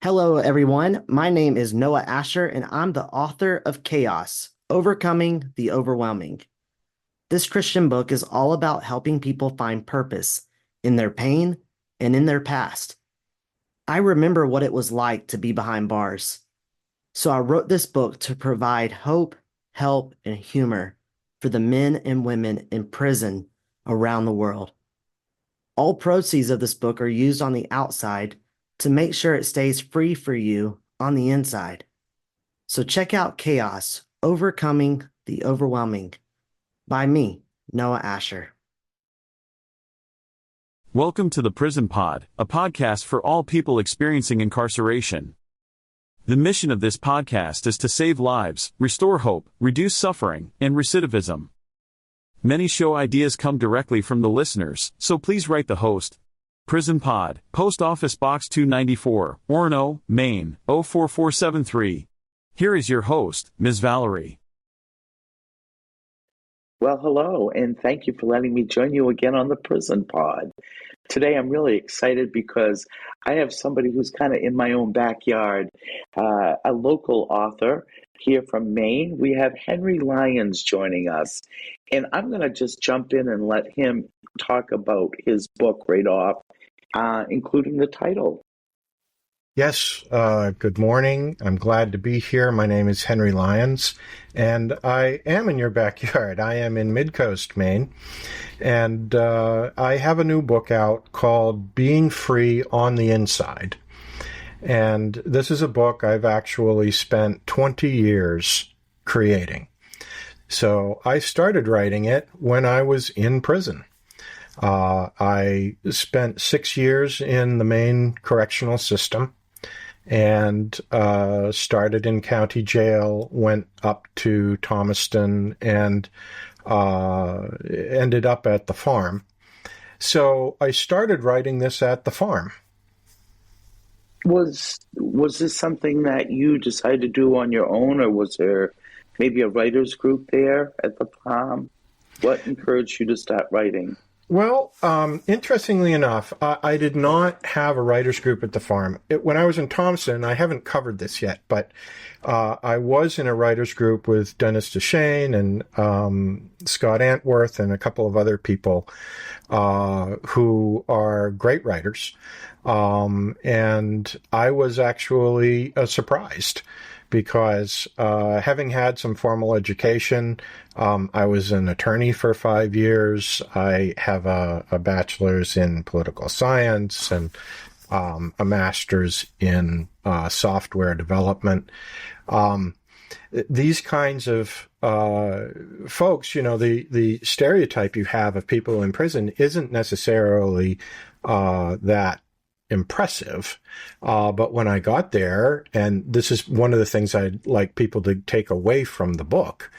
Hello, everyone. My name is Noah Asher, and I'm the author of Chaos, Overcoming the Overwhelming. This Christian book is all about helping people find purpose in their pain and in their past. I remember what it was like to be behind bars. So I wrote this book to provide hope, help, and humor for the men and women in prison around the world. All proceeds of this book are used on the outside to make sure it stays free for you on the inside. So check out Chaos, Overcoming the Overwhelming by me, Noah Asher. Welcome to the Prison Pod, a podcast for all people experiencing incarceration. The mission of this podcast is to save lives, restore hope, reduce suffering, and recidivism. Many show ideas come directly from the listeners, so please write the host. Prison Pod, Post Office Box 294, Orono, Maine, 04473. Here is your host, Ms. Valerie. Well, hello, and thank you for letting me join you again on the Prison Pod. Today I'm really excited because I have somebody who's kind of in my own backyard, a local author here from Maine. We have Henry Lyons joining us, and I'm going to just jump in and let him talk about his book right off, including the title. Yes, good morning. I'm glad to be here. My name is Henry Lyons, and I am in your backyard. I am in Midcoast, Maine, and I have a new book out called Being Free on the Inside. And this is a book I've actually spent 20 years creating. So I started writing it when I was in prison. I spent 6 years in the Maine correctional system and started in county jail, went up to Thomaston, and ended up at the farm. So I started writing this at the farm. Was this something that you decided to do on your own, or was there maybe a writers group there at the farm? What encouraged you to start writing? Well, interestingly enough, I did not have a writers group at the farm. When I was in Thompson, I haven't covered this yet, but I was in a writers group with Dennis DeShane and Scott Antworth and a couple of other people who are great writers. And I was actually surprised because having had some formal education, I was an attorney for 5 years. I have a bachelor's in political science and a master's in software development. These kinds of folks, the stereotype you have of people in prison isn't necessarily that impressive. But when I got there, and this is one of the things I'd like people to take away from the book,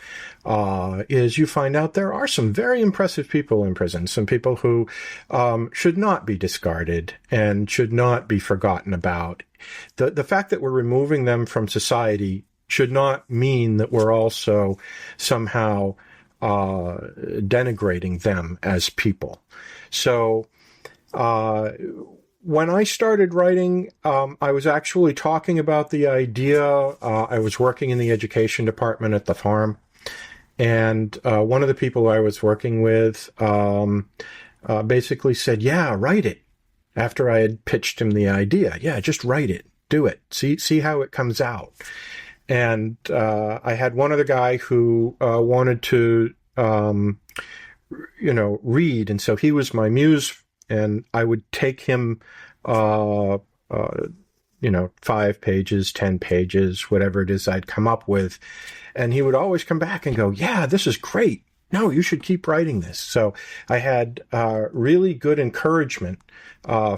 is you find out there are some very impressive people in prison, some people who should not be discarded and should not be forgotten about. The fact that we're removing them from society should not mean that we're also somehow denigrating them as people. So when I started writing, I was actually talking about the idea. I was working in the education department at the farm, and one of the people I was working with basically said, "Yeah, write it." After I had pitched him the idea, "Yeah, just write it, do it, see how it comes out." And I had one other guy who wanted to, read, and so he was my muse. And I would take him, 5 pages, 10 pages, whatever it is I'd come up with. And he would always come back and go, "Yeah, this is great. No, you should keep writing this." So I had really good encouragement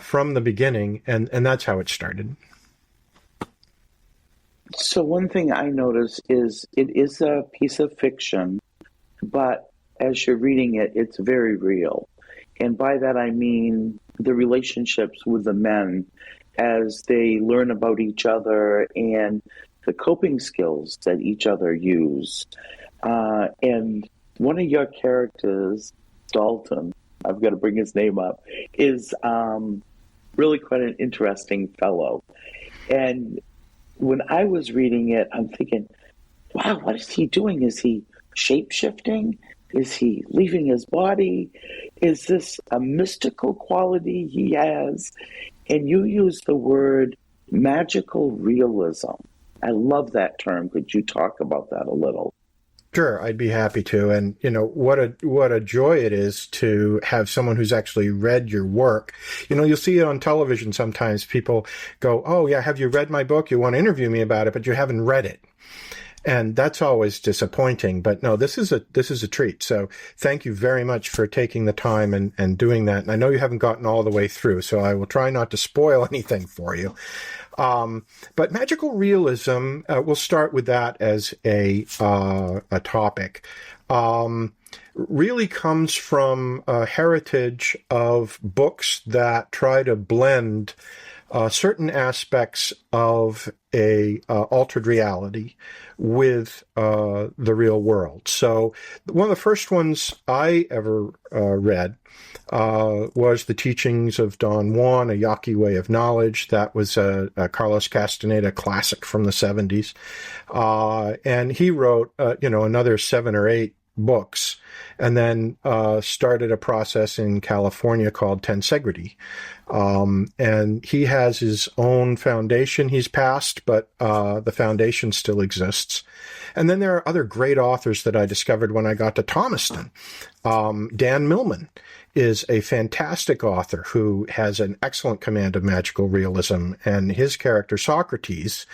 from the beginning, and that's how it started. So one thing I notice is it is a piece of fiction, but as you're reading it, it's very real. And by that, I mean the relationships with the men as they learn about each other and the coping skills that each other use. And one of your characters, Dalton, I've got to bring his name up, is really quite an interesting fellow. And when I was reading it, I'm thinking, wow, what is he doing? Is he shape shifting? Is he leaving his body? Is this a mystical quality he has? And you use the word magical realism. I love that term. Could you talk about that a little? Sure, I'd be happy to. And what a joy it is to have someone who's actually read your work. You'll see it on television sometimes. People go, "Oh yeah, have you read my book? You want to interview me about it, but you haven't read it." And that's always disappointing. But no, this is a treat. So thank you very much for taking the time and doing that. And I know you haven't gotten all the way through, so I will try not to spoil anything for you. But magical realism, we'll start with that as a topic. Really comes from a heritage of books that try to blend certain aspects of a altered reality with the real world. So one of the first ones I ever read was The Teachings of Don Juan, A Yaqui Way of Knowledge. That was a Carlos Castaneda classic from the 70s. And he wrote, another 7 or 8 books, and then started a process in California called Tensegrity. And he has his own foundation. He's passed, but the foundation still exists. And then there are other great authors that I discovered when I got to Thomaston. Dan Millman is a fantastic author who has an excellent command of magical realism. And his character, Socrates,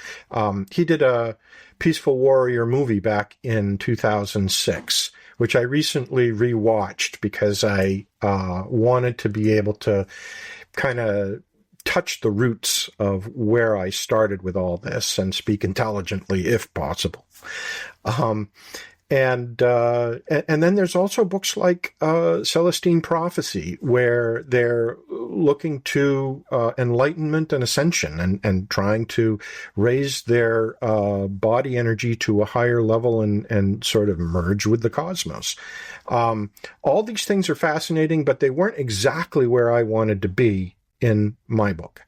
he did a Peaceful Warrior movie back in 2006, which I recently rewatched because I wanted to be able to kind of touch the roots of where I started with all this and speak intelligently if possible. And then there's also books like Celestine Prophecy, where they're looking to enlightenment and ascension and trying to raise their body energy to a higher level and sort of merge with the cosmos. All these things are fascinating, but they weren't exactly where I wanted to be in my book.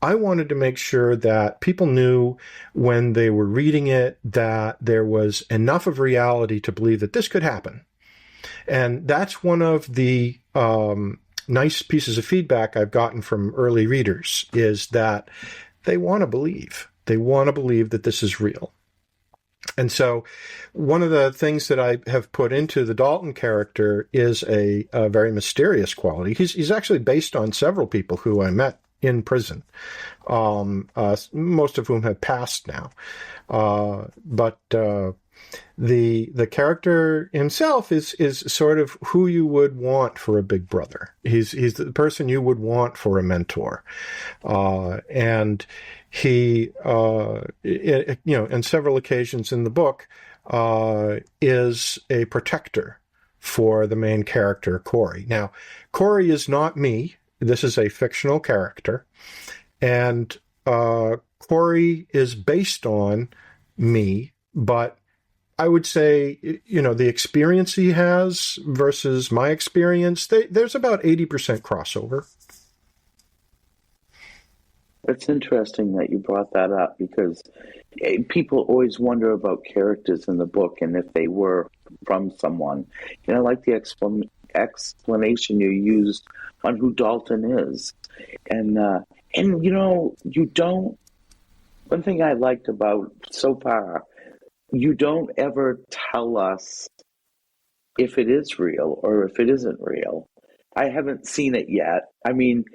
I wanted to make sure that people knew when they were reading it that there was enough of reality to believe that this could happen. And that's one of the nice pieces of feedback I've gotten from early readers, is that they want to believe. They want to believe that this is real. And so one of the things that I have put into the Dalton character is a very mysterious quality. He's actually based on several people who I met in prison, most of whom have passed now. But the character himself is sort of who you would want for a big brother. He's the person you would want for a mentor. And he, in several occasions in the book, is a protector for the main character, Corey. Now, Corey is not me. This is a fictional character. And Corey is based on me, but I would say, the experience he has versus my experience, there's about 80% crossover. It's interesting that you brought that up, because people always wonder about characters in the book and if they were from someone. And I like the explanation you used on who Dalton is. And you don't, one thing I liked about so far, you don't ever tell us if it is real or if it isn't real. I haven't seen it yet. I mean,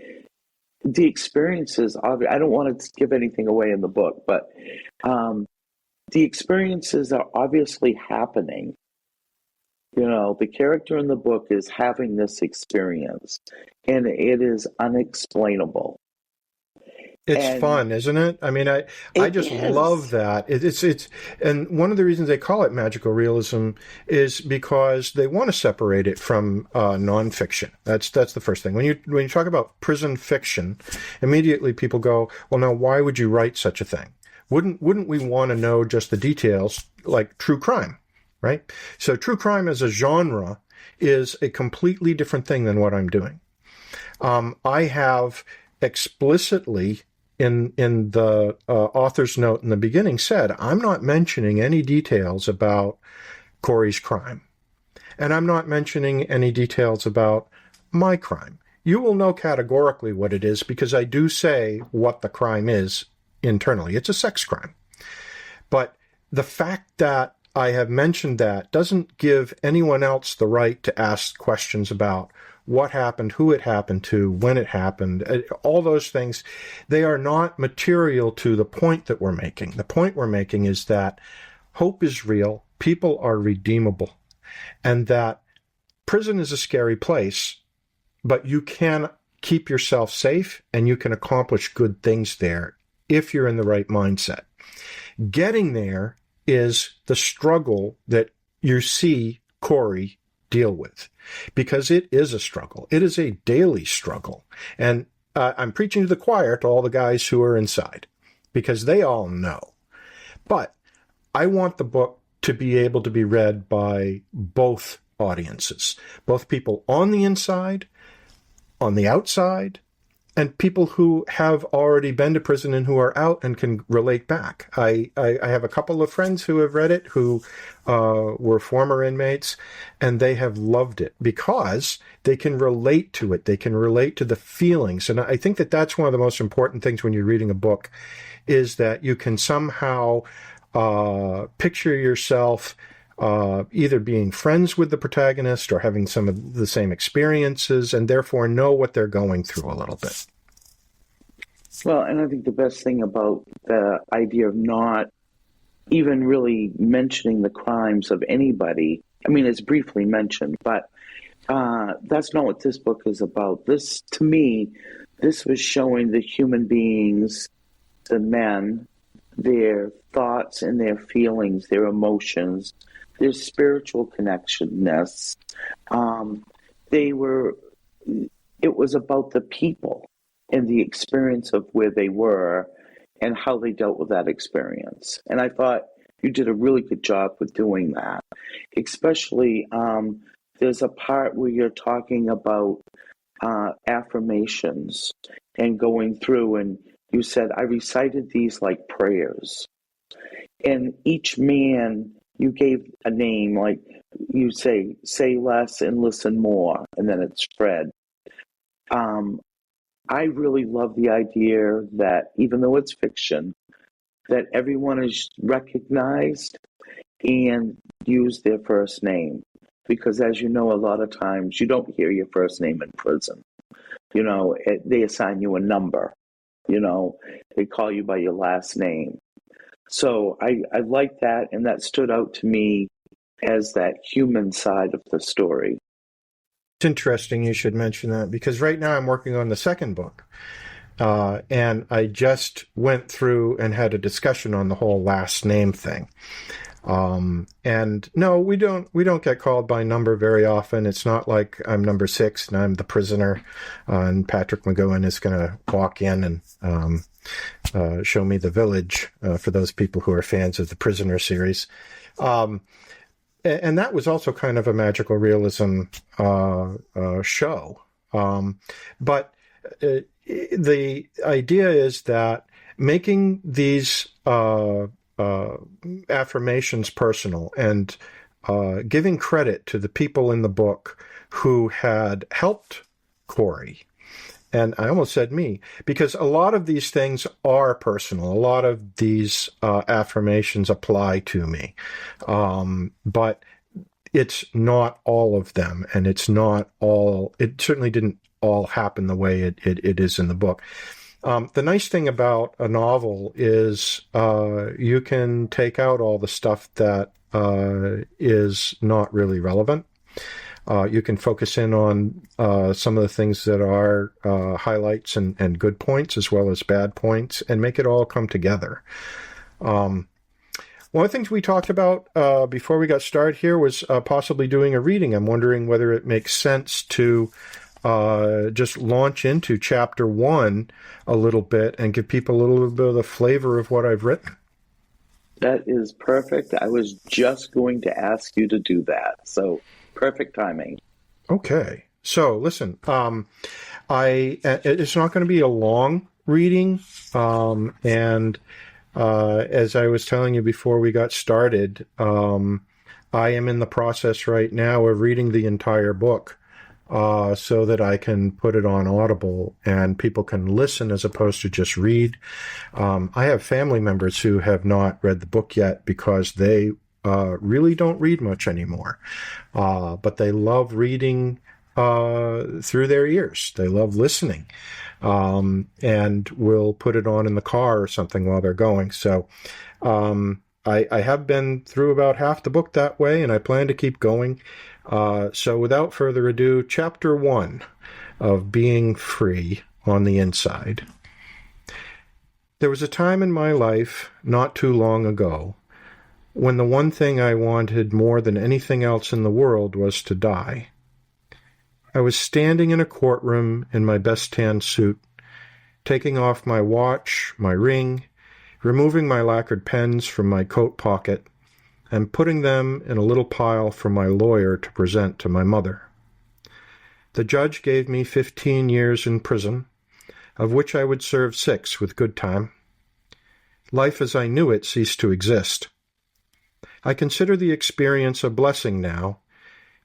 the experiences, I don't want to give anything away in the book, but the experiences are obviously happening. The character in the book is having this experience, and it is unexplainable. It's fun, isn't it? I mean, I just love that. It's and one of the reasons they call it magical realism is because they want to separate it from nonfiction. That's the first thing. When you talk about prison fiction, immediately people go, well, now why would you write such a thing? Wouldn't we want to know just the details, like true crime, right? So true crime as a genre is a completely different thing than what I'm doing. I have explicitly in the author's note in the beginning said, I'm not mentioning any details about Corey's crime. And I'm not mentioning any details about my crime. You will know categorically what it is because I do say what the crime is internally. It's a sex crime. But the fact that I have mentioned that doesn't give anyone else the right to ask questions about what happened, who it happened to, when it happened, all those things. They are not material to the point that we're making. The point we're making is that hope is real, people are redeemable, and that prison is a scary place, but you can keep yourself safe and you can accomplish good things there if you're in the right mindset. Getting there is the struggle that you see Corey deal with, because it is a struggle. It is a daily struggle. And I'm preaching to the choir, to all the guys who are inside, because they all know. But I want the book to be able to be read by both audiences, both people on the inside, on the outside, and people who have already been to prison and who are out and can relate back. I have a couple of friends who have read it who were former inmates, and they have loved it because they can relate to it. They can relate to the feelings. And I think that that's one of the most important things when you're reading a book, is that you can somehow picture yourself either being friends with the protagonist or having some of the same experiences, and therefore know what they're going through a little bit. Well, and I think the best thing about the idea of not even really mentioning the crimes of anybody, I mean, it's briefly mentioned, but that's not what this book is about. This, to me, this was showing the human beings, the men, their thoughts and their feelings, their emotions, their spiritual connectedness. It was about the people and the experience of where they were and how they dealt with that experience. And I thought you did a really good job with doing that. Especially, there's a part where you're talking about affirmations and going through, and you said, I recited these like prayers. And each man, you gave a name, like you say less and listen more, and then it's Fred. I really love the idea that even though it's fiction, that everyone is recognized and use their first name. Because as you know, a lot of times you don't hear your first name in prison. You know, they assign you a number. You know, they call you by your last name. So I like that, and that stood out to me as that human side of the story. It's interesting you should mention that, because right now I'm working on the second book. And I just went through and had a discussion on the whole last name thing. And no, we don't get called by number very often. It's not like I'm number 6 and I'm the prisoner, and Patrick McGowan is going to walk in and show me the village, for those people who are fans of the Prisoner series. And that was also kind of a magical realism show. But the idea is that making these affirmations personal and giving credit to the people in the book who had helped Corey, and I almost said me, because a lot of these things are personal. A lot of these affirmations apply to me. But it's not all of them, and it certainly didn't all happen the way it is in the book. The nice thing about a novel is you can take out all the stuff that is not really relevant. You can focus in on some of the things that are highlights and good points, as well as bad points, and make it all come together. One of the things we talked about before we got started here was possibly doing a reading. I'm wondering whether it makes sense to just launch into chapter 1 a little bit and give people a little bit of the flavor of what I've written. That is perfect. I was just going to ask you to do that. So perfect timing. Okay. So listen, it's not going to be a long reading, and as I was telling you before we got started, I am in the process right now of reading the entire book so that I can put it on Audible and people can listen as opposed to just read. I have family members who have not read the book yet because they really don't read much anymore, but they love reading through their ears. They love listening, and will put it on in the car or something while they're going. So I have been through about half the book that way, and I plan to keep going. So without further ado, Chapter 1 of Being Free on the Inside. There was a time in my life, not too long ago, when the one thing I wanted more than anything else in the world was to die. I was standing in a courtroom in my best tan suit, taking off my watch, my ring, removing my lacquered pens from my coat pocket, and putting them in a little pile for my lawyer to present to my mother. The judge gave me 15 years in prison, of which I would serve 6 with good time. Life as I knew it ceased to exist. I consider the experience a blessing now,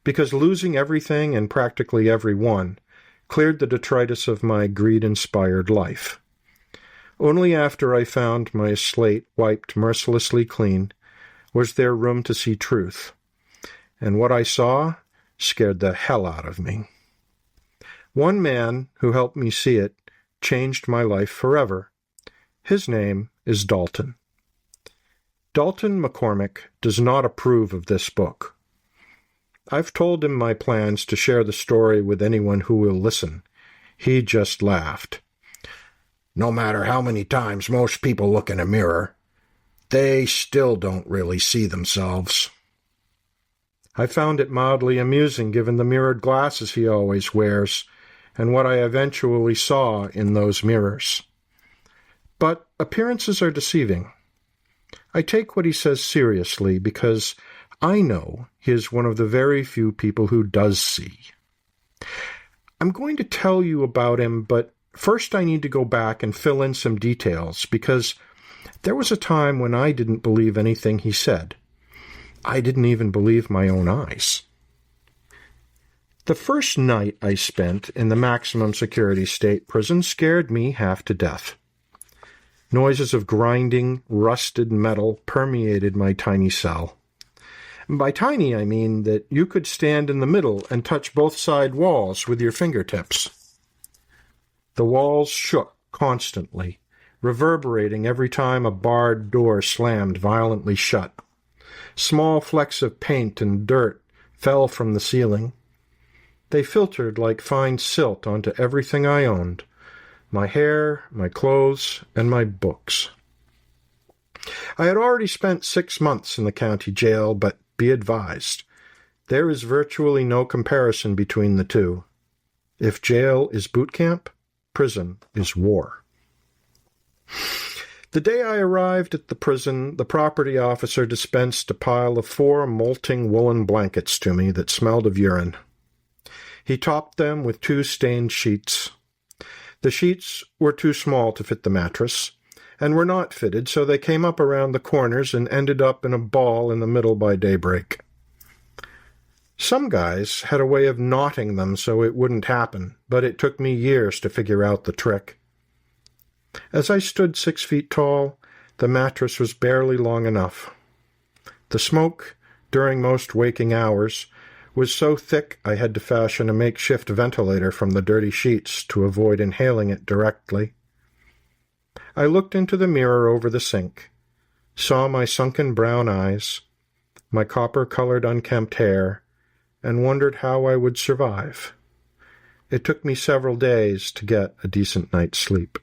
because losing everything and practically everyone cleared the detritus of my greed-inspired life. Only after I found my slate wiped mercilessly clean was there room to see truth, and what I saw scared the hell out of me. One man who helped me see it changed my life forever. His name is Dalton. Dalton McCormick does not approve of this book. I've told him my plans to share the story with anyone who will listen. He just laughed. No matter how many times most people look in a mirror, they still don't really see themselves. I found it mildly amusing given the mirrored glasses he always wears and what I eventually saw in those mirrors. But appearances are deceiving. I take what he says seriously because I know he is one of the very few people who does see. I'm going to tell you about him, but first I need to go back and fill in some details because there was a time when I didn't believe anything he said. I didn't even believe my own eyes. The first night I spent in the maximum security state prison scared me half to death. Noises of grinding, rusted metal permeated my tiny cell. By tiny, I mean that you could stand in the middle and touch both side walls with your fingertips. The walls shook constantly, reverberating every time a barred door slammed violently shut. Small flecks of paint and dirt fell from the ceiling. They filtered like fine silt onto everything I owned, my hair, my clothes, and my books. I had already spent 6 months in the county jail, but be advised, there is virtually no comparison between the two. If jail is boot camp, prison is war. The day I arrived at the prison, the property officer dispensed a pile of 4 molting woolen blankets to me that smelled of urine. He topped them with 2 stained sheets. The sheets were too small to fit the mattress, and were not fitted, so they came up around the corners and ended up in a ball in the middle by daybreak. Some guys had a way of knotting them so it wouldn't happen, but it took me years to figure out the trick. As I stood 6 feet tall, the mattress was barely long enough. The smoke, during most waking hours, was so thick I had to fashion a makeshift ventilator from the dirty sheets to avoid inhaling it directly. I looked into the mirror over the sink, saw my sunken brown eyes, my copper-colored unkempt hair, and wondered how I would survive. It took me several days to get a decent night's sleep.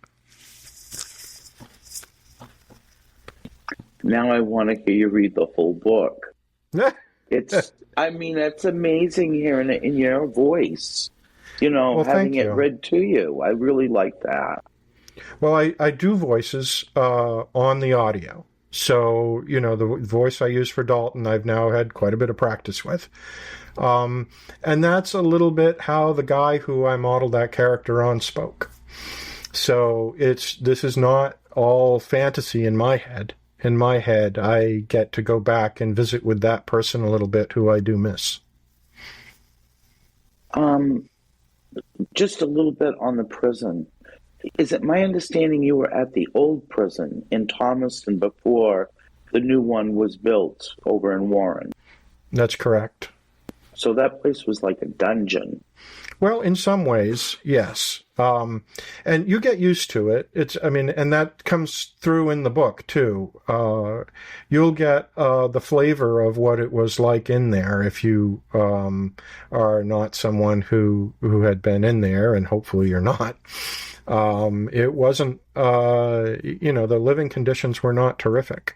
Now I want to hear you read the full book. It's amazing hearing it in your voice. Well, having it you. read to you. I really like that. Well, I do voices on the audio. So, the voice I use for Dalton, I've now had quite a bit of practice with. And that's a little bit how the guy who I modeled that character on spoke. So this is not all fantasy in my head. In my head, I get to go back and visit with that person a little bit who I do miss. Just a little bit on the prison. Is it my understanding you were at the old prison in Thomaston before the new one was built over in Warren? That's correct. So that place was like a dungeon. Well, in some ways, yes. And you get used to it. And that comes through in the book too. You'll get the flavor of what it was like in there if you are not someone who had been in there, and hopefully you're not. It wasn't, the living conditions were not terrific.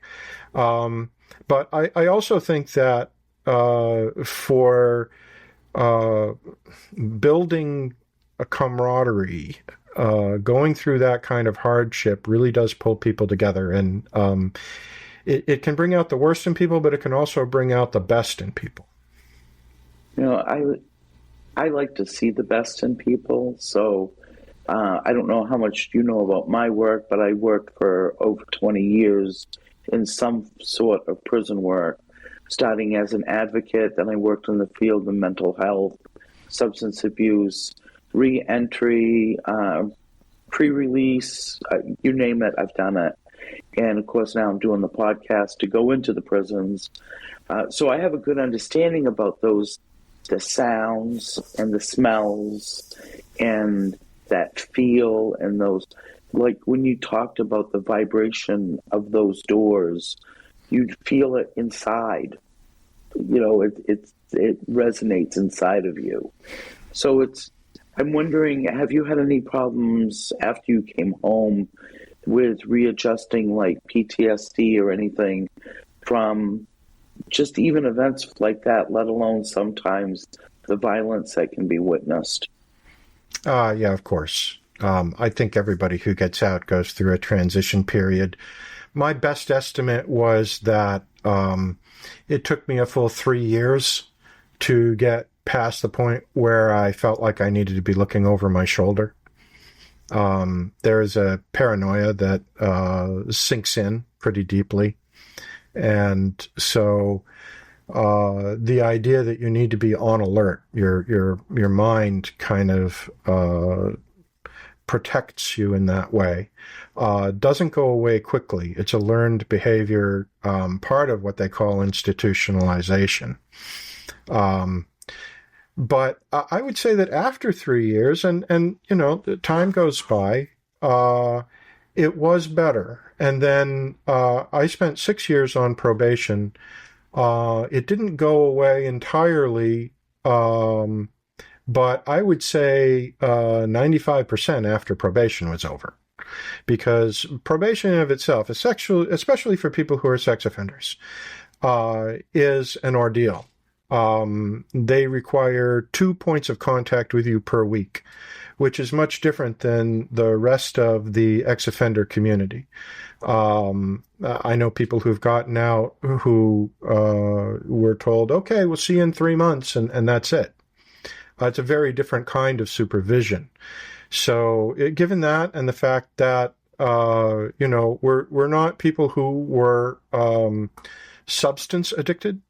But I also think that for building a camaraderie, going through that kind of hardship really does pull people together. And it can bring out the worst in people, but it can also bring out the best in people. I like to see the best in people. So I don't know how much you know about my work, but I worked for over 20 years in some sort of prison work, starting as an advocate. Then I worked in the field of mental health, substance abuse, re-entry, pre-release, you name it, I've done it. And of course, now I'm doing the podcast to go into the prisons. So I have a good understanding about the sounds and the smells and that feel, and those, like when you talked about the vibration of those doors, you'd feel it inside. It resonates inside of you. So I'm wondering, have you had any problems after you came home with readjusting, like PTSD or anything from just even events like that, let alone sometimes the violence that can be witnessed? Yeah, of course. I think everybody who gets out goes through a transition period. My best estimate was that it took me a full 3 years to get past the point where I felt like I needed to be looking over my shoulder. There is a paranoia that sinks in pretty deeply. And so the idea that you need to be on alert, your mind kind of protects you in that way, doesn't go away quickly. It's a learned behavior, part of what they call institutionalization. But I would say that after 3 years, and the time goes by, it was better. And then I spent 6 years on probation. It didn't go away entirely, but I would say 95% after probation was over. Because probation in of itself, especially for people who are sex offenders, is an ordeal. They require 2 points of contact with you per week, which is much different than the rest of the ex-offender community. I know people who've gotten out who were told, okay, we'll see you in 3 months, and that's it. It's a very different kind of supervision. So given that and the fact that, we're not people who were substance addicted,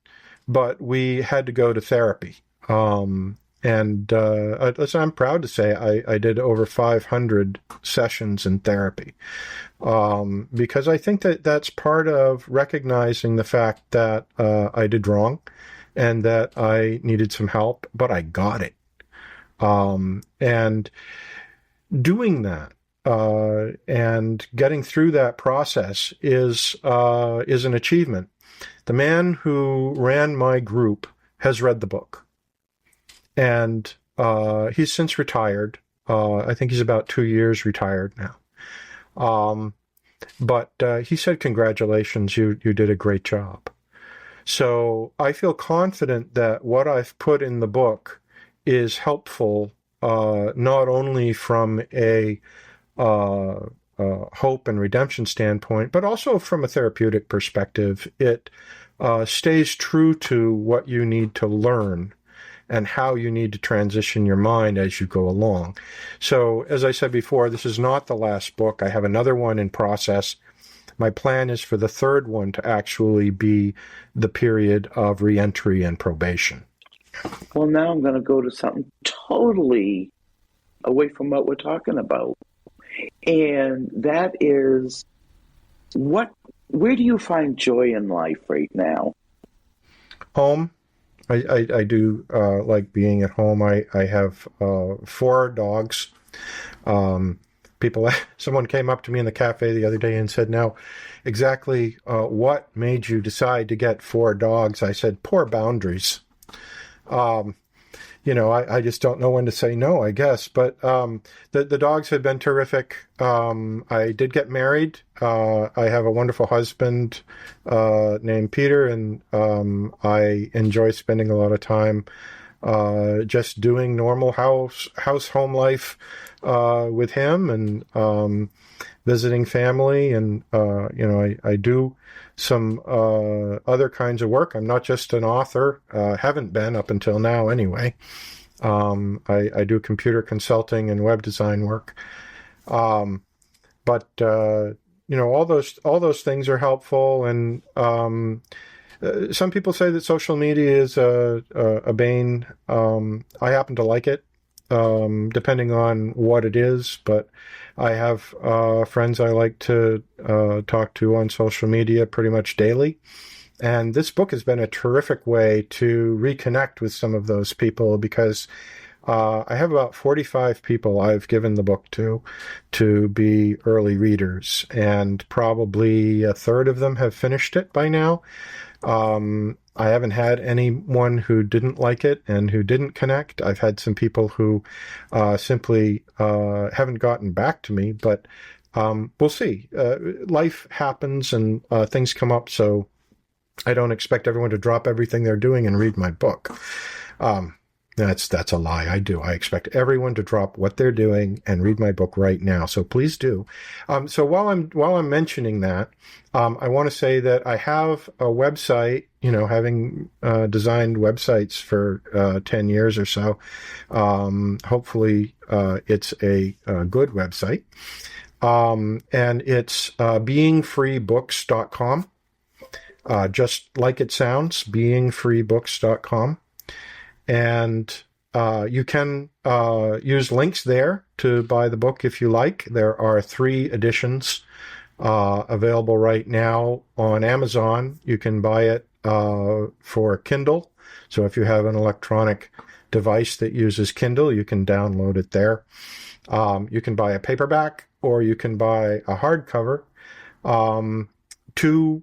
but we had to go to therapy. I'm proud to say I did over 500 sessions in therapy, because I think that that's part of recognizing the fact that I did wrong and that I needed some help, but I got it. And doing that and getting through that process is an achievement. The man who ran my group has read the book, and he's since retired. I think he's about 2 years retired now. But he said, congratulations, you did a great job. So I feel confident that what I've put in the book is helpful, not only from a hope and redemption standpoint, but also from a therapeutic perspective. It stays true to what you need to learn and how you need to transition your mind as you go along. So, as I said before, this is not the last book. I have another one in process. My plan is for the third one to actually be the period of reentry and probation. Well, now I'm going to go to something totally away from what we're talking about. And that is, where do you find joy in life right now? Home. I do like being at home. I have 4 dogs. Someone came up to me in the cafe the other day and said, now, exactly what made you decide to get 4 dogs? I said, poor boundaries. I just don't know when to say no, I guess. But the dogs have been terrific. I did get married. I have a wonderful husband named Peter, and I enjoy spending a lot of time just doing normal house home life with him, and visiting family, and I do some other kinds of work. I'm not just an author, haven't been up until now anyway. I do computer consulting and web design work. But all those things are helpful, and some people say that social media is a bane. I happen to like it, depending on what it is, but I have friends I like to talk to on social media pretty much daily. And this book has been a terrific way to reconnect with some of those people, because I have about 45 people I've given the book to be early readers, and probably a third of them have finished it by now. I haven't had anyone who didn't like it and who didn't connect. I've had some people who simply haven't gotten back to me, but we'll see. Life happens, and things come up, so I don't expect everyone to drop everything they're doing and read my book. That's a lie. I do. I expect everyone to drop what they're doing and read my book right now. So please do. So while I'm mentioning that, I want to say that I have a website. Having designed websites for 10 years or so. Hopefully, it's a good website, and it's beingfreebooks.com. Just like it sounds, beingfreebooks.com. And you can use links there to buy the book if you like. There are 3 editions available right now on Amazon. You can buy it for Kindle. So if you have an electronic device that uses Kindle, you can download it there. You can buy a paperback, or you can buy a hardcover. Two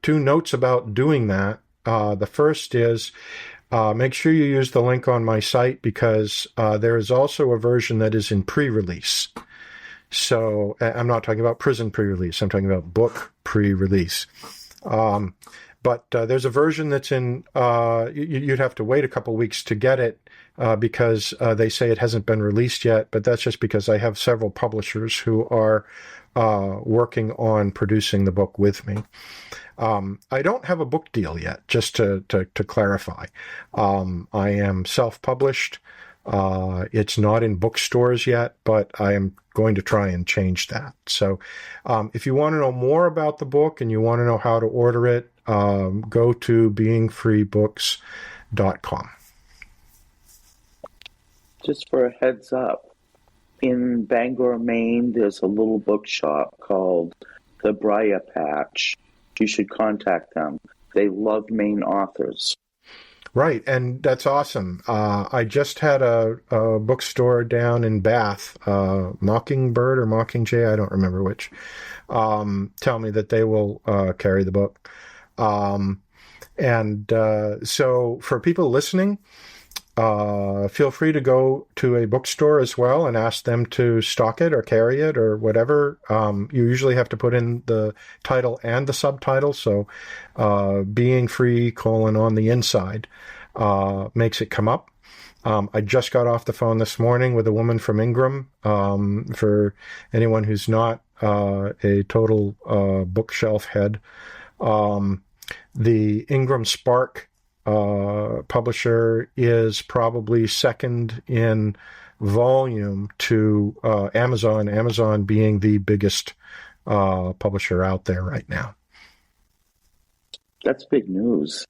notes about doing that. The first is, make sure you use the link on my site, because there is also a version that is in pre-release. So I'm not talking about prison pre-release. I'm talking about book pre-release. But there's a version that's in, you'd have to wait a couple weeks to get it, because they say it hasn't been released yet. But that's just because I have several publishers who are working on producing the book with me. I don't have a book deal yet, just to clarify. I am self-published. It's not in bookstores yet, but I am going to try and change that. So if you want to know more about the book and you want to know how to order it, go to beingfreebooks.com. Just for a heads up, in Bangor, Maine, there's a little bookshop called the Briar Patch. You should contact them. They love Maine authors. Right, and that's awesome. I just had a bookstore down in Bath, Mockingbird or Mockingjay, I don't remember which, tell me that they will carry the book. So for people listening, feel free to go to a bookstore as well and ask them to stock it or carry it or whatever. You usually have to put in the title and the subtitle. So, being free : on the inside, makes it come up. I just got off the phone this morning with a woman from Ingram. For anyone who's not a total bookshelf head, the Ingram Spark publisher is probably second in volume to Amazon, Amazon being the biggest publisher out there right now. That's big news.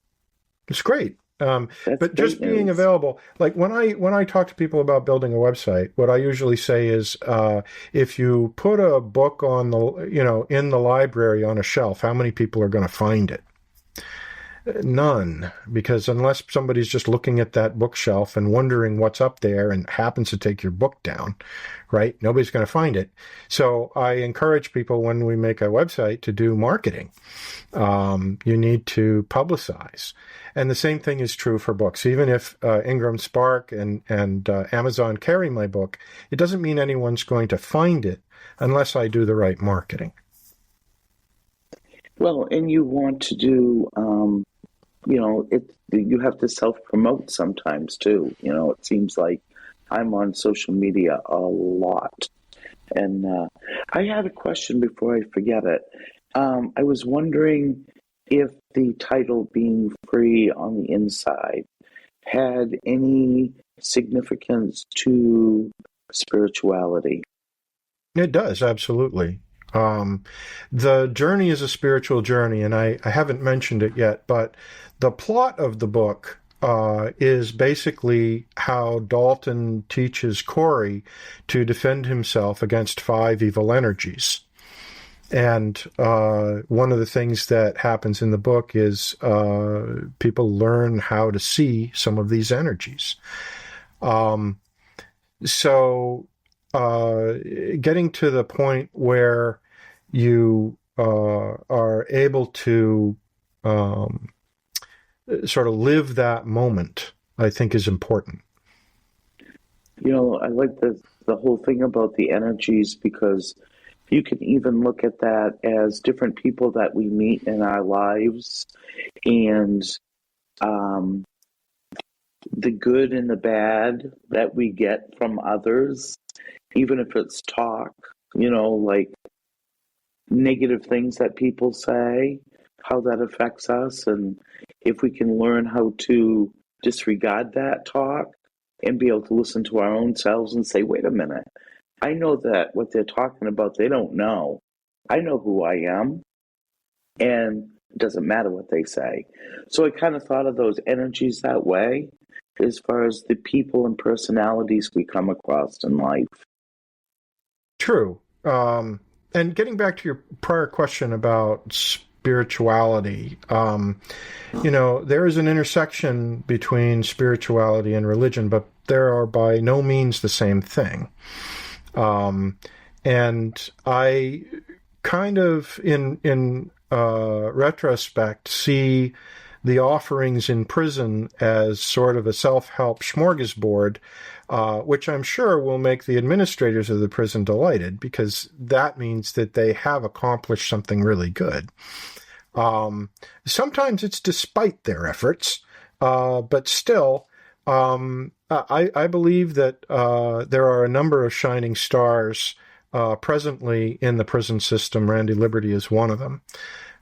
It's great. That's But just great being news. available, like when I talk to people about building a website, what I usually say is, if you put a book on in the library on a shelf, how many people are going to find it? None, because unless somebody's just looking at that bookshelf and wondering what's up there and happens to take your book down, right? Nobody's going to find it. So I encourage people when we make a website to do marketing. You need to publicize. And the same thing is true for books. Even if Ingram Spark and Amazon carry my book, it doesn't mean anyone's going to find it unless I do the right marketing. Well, and you want to do, you have to self-promote sometimes too. It seems like I'm on social media a lot. And I had a question before I forget it. I was wondering if the title being free on the inside had any significance to spirituality. It does, absolutely. The journey is a spiritual journey, and I haven't mentioned it yet, but the plot of the book is basically how Dalton teaches Corey to defend himself against 5 evil energies. And one of the things that happens in the book is people learn how to see some of these energies. So getting to the point where you are able to sort of live that moment, I think is important. I like the whole thing about the energies, because you can even look at that as different people that we meet in our lives, and the good and the bad that we get from others, even if it's talk, like negative things that people say, how that affects us. And if we can learn how to disregard that talk and be able to listen to our own selves and say, wait a minute, I know that what they're talking about, they don't know. I know who I am, and it doesn't matter what they say. So I kind of thought of those energies that way, as far as the people and personalities we come across in life. True. And getting back to your prior question about spirituality, there is an intersection between spirituality and religion, but there are by no means the same thing. And I kind of, in retrospect, see the offerings in prison as sort of a self-help smorgasbord, which I'm sure will make the administrators of the prison delighted, because that means that they have accomplished something really good. Sometimes it's despite their efforts, but still, I believe that there are a number of shining stars presently in the prison system. Randy Liberty is one of them,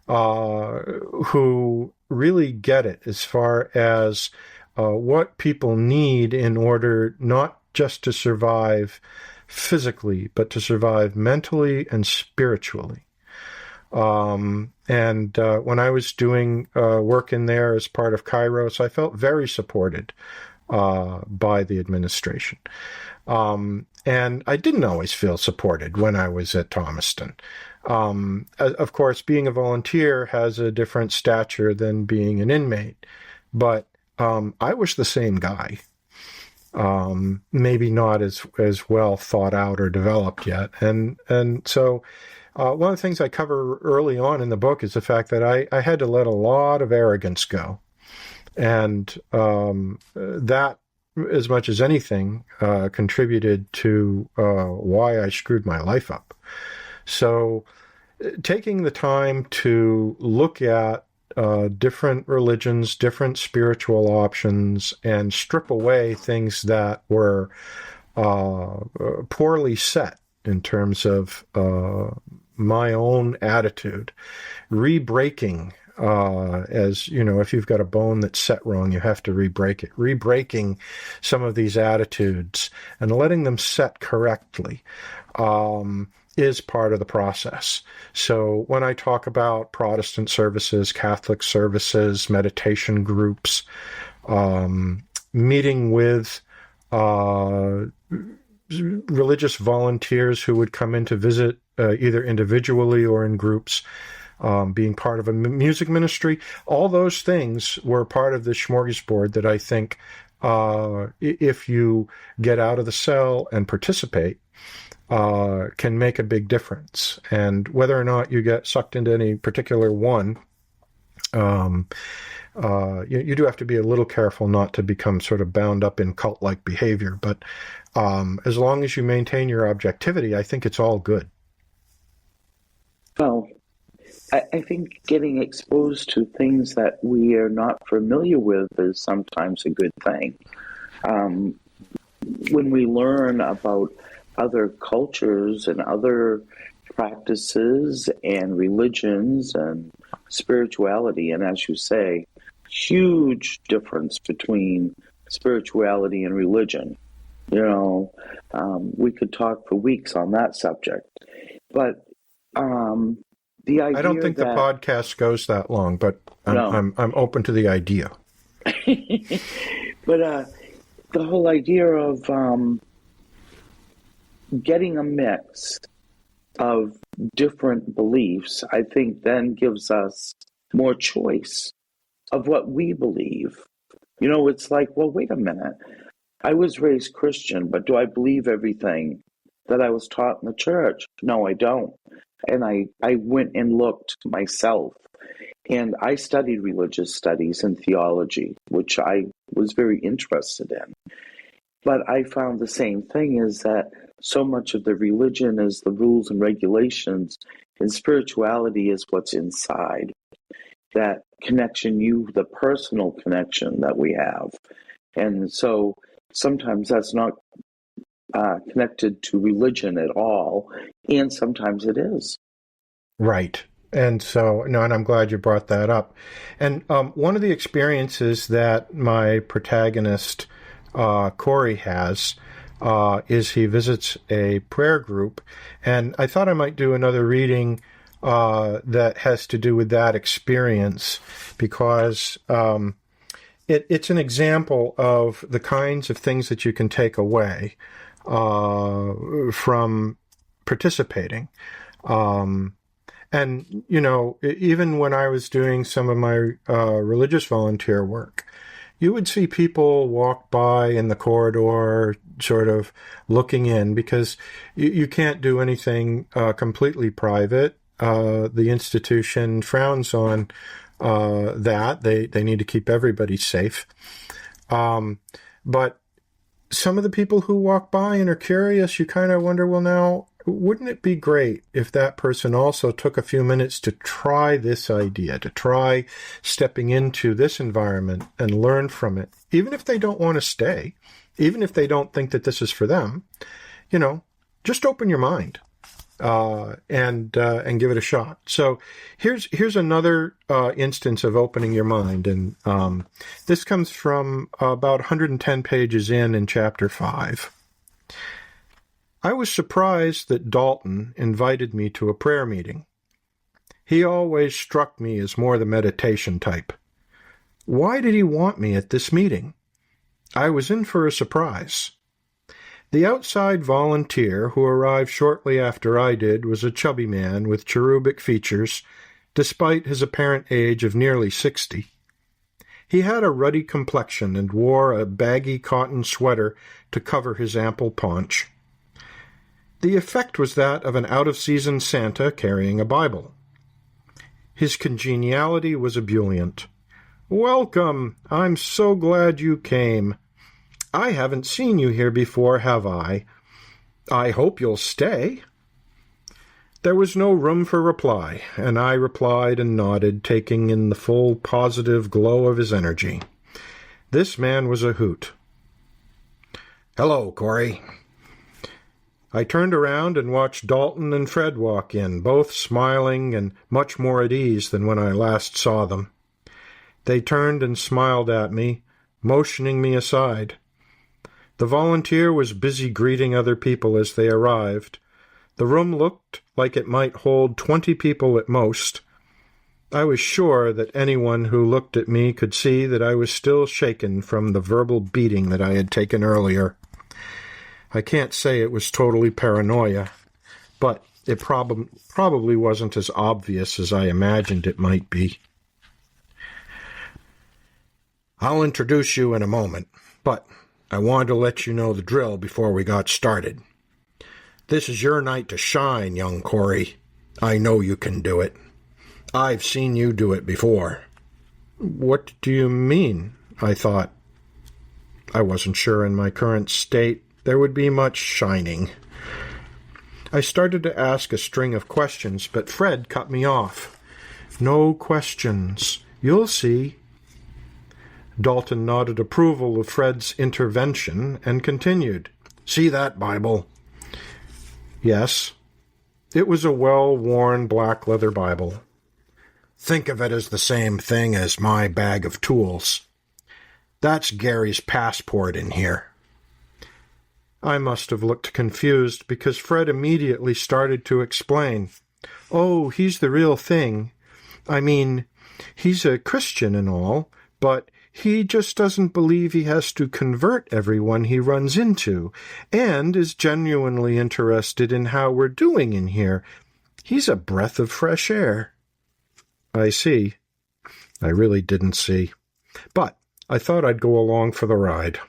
who really get it as far as what people need in order not just to survive physically, but to survive mentally and spiritually. And when I was doing work in there as part of Kairos, I felt very supported by the administration. And I didn't always feel supported when I was at Thomaston. Of course, being a volunteer has a different stature than being an inmate, but I was the same guy. Maybe not as well thought out or developed yet. And so one of the things I cover early on in the book is the fact that I had to let a lot of arrogance go. And that, as much as anything, contributed to why I screwed my life up. So taking the time to look at different religions, different spiritual options, and strip away things that were poorly set in terms of my own attitude, re-breaking as you know, if you've got a bone that's set wrong, you have to re-break it. Re-breaking some of these attitudes and letting them set correctly is part of the process. So when I talk about Protestant services, Catholic services, meditation groups, meeting with religious volunteers who would come in to visit either individually or in groups, being part of a music ministry, all those things were part of the smorgasbord that I think if you get out of the cell and participate, can make a big difference. And whether or not you get sucked into any particular one, you do have to be a little careful not to become sort of bound up in cult-like behavior. But as long as you maintain your objectivity, I think it's all good. Well, I think getting exposed to things that we are not familiar with is sometimes a good thing. When we learn about other cultures and other practices and religions and spirituality, and as you say, huge difference between spirituality and religion. You know, we could talk for weeks on that subject, but the idea I don't think the podcast goes that long, but I'm open to the idea. But the whole idea of getting a mix of different beliefs, I think then gives us more choice of what we believe. You know, it's like, well, wait a minute. I was raised Christian, but do I believe everything that I was taught in the church? No, I don't. And I went and looked myself. And I studied religious studies and theology, which I was very interested in. But I found the same thing, is that so much of the religion is the rules and regulations, and spirituality is what's inside. That connection, the personal connection that we have. And so sometimes that's not connected to religion at all, and sometimes it is. Right. And so, no, and I'm glad you brought that up. And one of the experiences that my protagonist, Corey, has is he visits a prayer group. And I thought I might do another reading that has to do with that experience, because it's an example of the kinds of things that you can take away from participating. And, you know, even when I was doing some of my religious volunteer work, you would see people walk by in the corridor sort of looking in, because you can't do anything completely private. The institution frowns on that. They need to keep everybody safe. But some of the people who walk by and are curious, you kind of wonder, well, now, wouldn't it be great if that person also took a few minutes to try this idea, to try stepping into this environment and learn from it, even if they don't want to stay, even if they don't think that this is for them, you know, just open your mind and give it a shot. So here's another instance of opening your mind, and this comes from about 110 pages in chapter 5. I was surprised that Dalton invited me to a prayer meeting. He always struck me as more the meditation type. Why did he want me at this meeting? I was in for a surprise. The outside volunteer who arrived shortly after I did was a chubby man with cherubic features, despite his apparent age of nearly 60. He had a ruddy complexion and wore a baggy cotton sweater to cover his ample paunch. The effect was that of an out-of-season Santa carrying a Bible. His congeniality was ebullient. "Welcome! I'm so glad you came. I haven't seen you here before, have I? I hope you'll stay." There was no room for reply, and I replied and nodded, taking in the full positive glow of his energy. This man was a hoot. "Hello, Corey." I turned around and watched Dalton and Fred walk in, both smiling and much more at ease than when I last saw them. They turned and smiled at me, motioning me aside. The volunteer was busy greeting other people as they arrived. The room looked like it might hold 20 people at most. I was sure that anyone who looked at me could see that I was still shaken from the verbal beating that I had taken earlier. I can't say it was totally paranoia, but it probably wasn't as obvious as I imagined it might be. I'll introduce you in a moment, but I wanted to let you know the drill before we got started. This is your night to shine, young Corey. I know you can do it. I've seen you do it before. What do you mean? I thought. I wasn't sure in my current state there would be much shining. I started to ask a string of questions, but Fred cut me off. No questions. You'll see. Dalton nodded approval of Fred's intervention and continued. See that Bible? Yes. It was a well-worn black leather Bible. Think of it as the same thing as my bag of tools. That's Gary's passport in here. I must have looked confused because Fred immediately started to explain. Oh, he's the real thing. I mean, he's a Christian and all, but he just doesn't believe he has to convert everyone he runs into, and is genuinely interested in how we're doing in here. He's a breath of fresh air. I see. I really didn't see. But I thought I'd go along for the ride.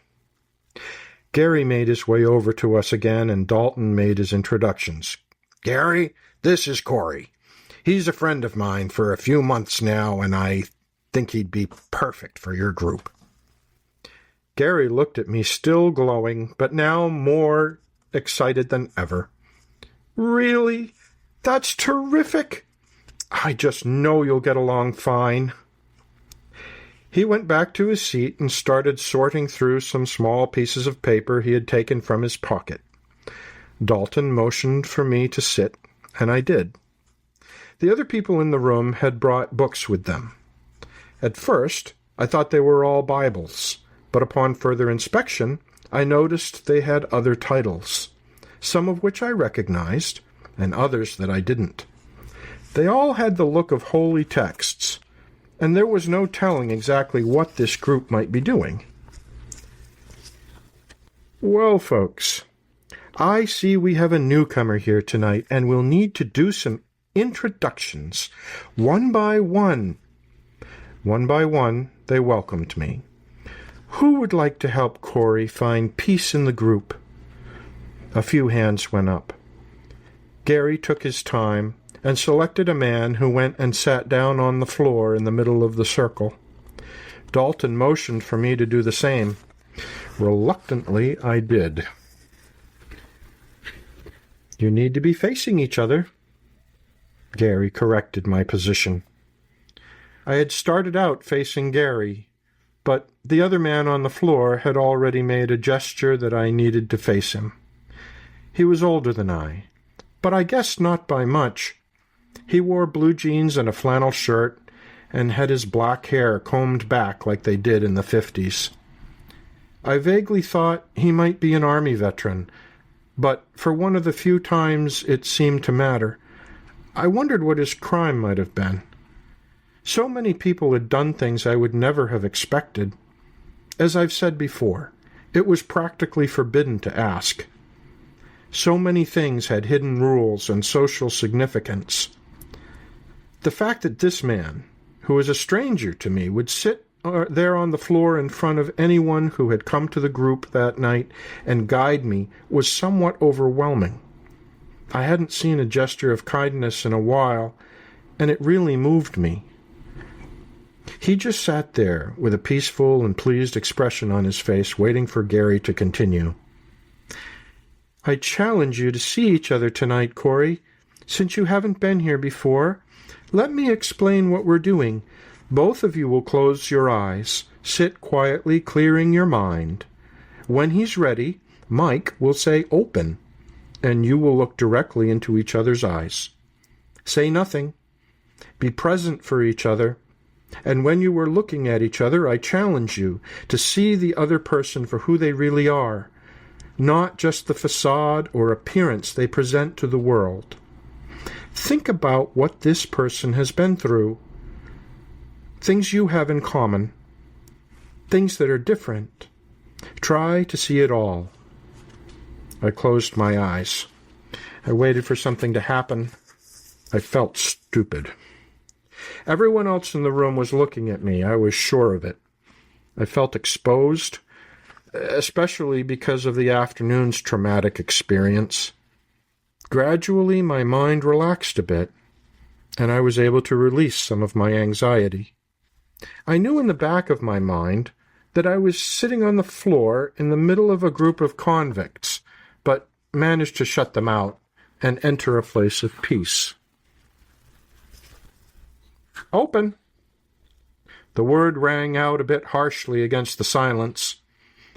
Gary made his way over to us again, and Dalton made his introductions. Gary, this is Corey. He's a friend of mine for a few months now, and I think he'd be perfect for your group. Gary looked at me, still glowing, but now more excited than ever. Really? That's terrific! I just know you'll get along fine. He went back to his seat and started sorting through some small pieces of paper he had taken from his pocket. Dalton motioned for me to sit, and I did. The other people in the room had brought books with them. At first, I thought they were all Bibles, but upon further inspection, I noticed they had other titles, some of which I recognized, and others that I didn't. They all had the look of holy texts, and there was no telling exactly what this group might be doing. Well, folks, I see we have a newcomer here tonight, and we'll need to do some introductions, one by one. One by one, they welcomed me. Who would like to help Corey find peace in the group? A few hands went up. Gary took his time and selected a man who went and sat down on the floor in the middle of the circle. Dalton motioned for me to do the same. Reluctantly, I did. You need to be facing each other. Gary corrected my position. I had started out facing Gary, but the other man on the floor had already made a gesture that I needed to face him. He was older than I, but I guess not by much. He wore blue jeans and a flannel shirt, and had his black hair combed back like they did in the 50s. I vaguely thought he might be an Army veteran, but for one of the few times it seemed to matter, I wondered what his crime might have been. So many people had done things I would never have expected. As I've said before, it was practically forbidden to ask. So many things had hidden rules and social significance. The fact that this man, who was a stranger to me, would sit there on the floor in front of anyone who had come to the group that night and guide me was somewhat overwhelming. I hadn't seen a gesture of kindness in a while, and it really moved me. He just sat there with a peaceful and pleased expression on his face, waiting for Gary to continue. I challenge you to see each other tonight, Corey. Since you haven't been here before, let me explain what we're doing. Both of you will close your eyes, sit quietly, clearing your mind. When he's ready, Mike will say open. and you will look directly into each other's eyes. Say nothing. Be present for each other. And when you are looking at each other, I challenge you to see the other person for who they really are, not just the facade or appearance they present to the world. Think about what this person has been through, things you have in common, things that are different. Try to see it all. I closed my eyes. I waited for something to happen. I felt stupid. Everyone else in the room was looking at me. I was sure of it. I felt exposed, especially because of the afternoon's traumatic experience. Gradually, my mind relaxed a bit, and I was able to release some of my anxiety. I knew in the back of my mind that I was sitting on the floor in the middle of a group of convicts, but managed to shut them out and enter a place of peace. Open! The word rang out a bit harshly against the silence.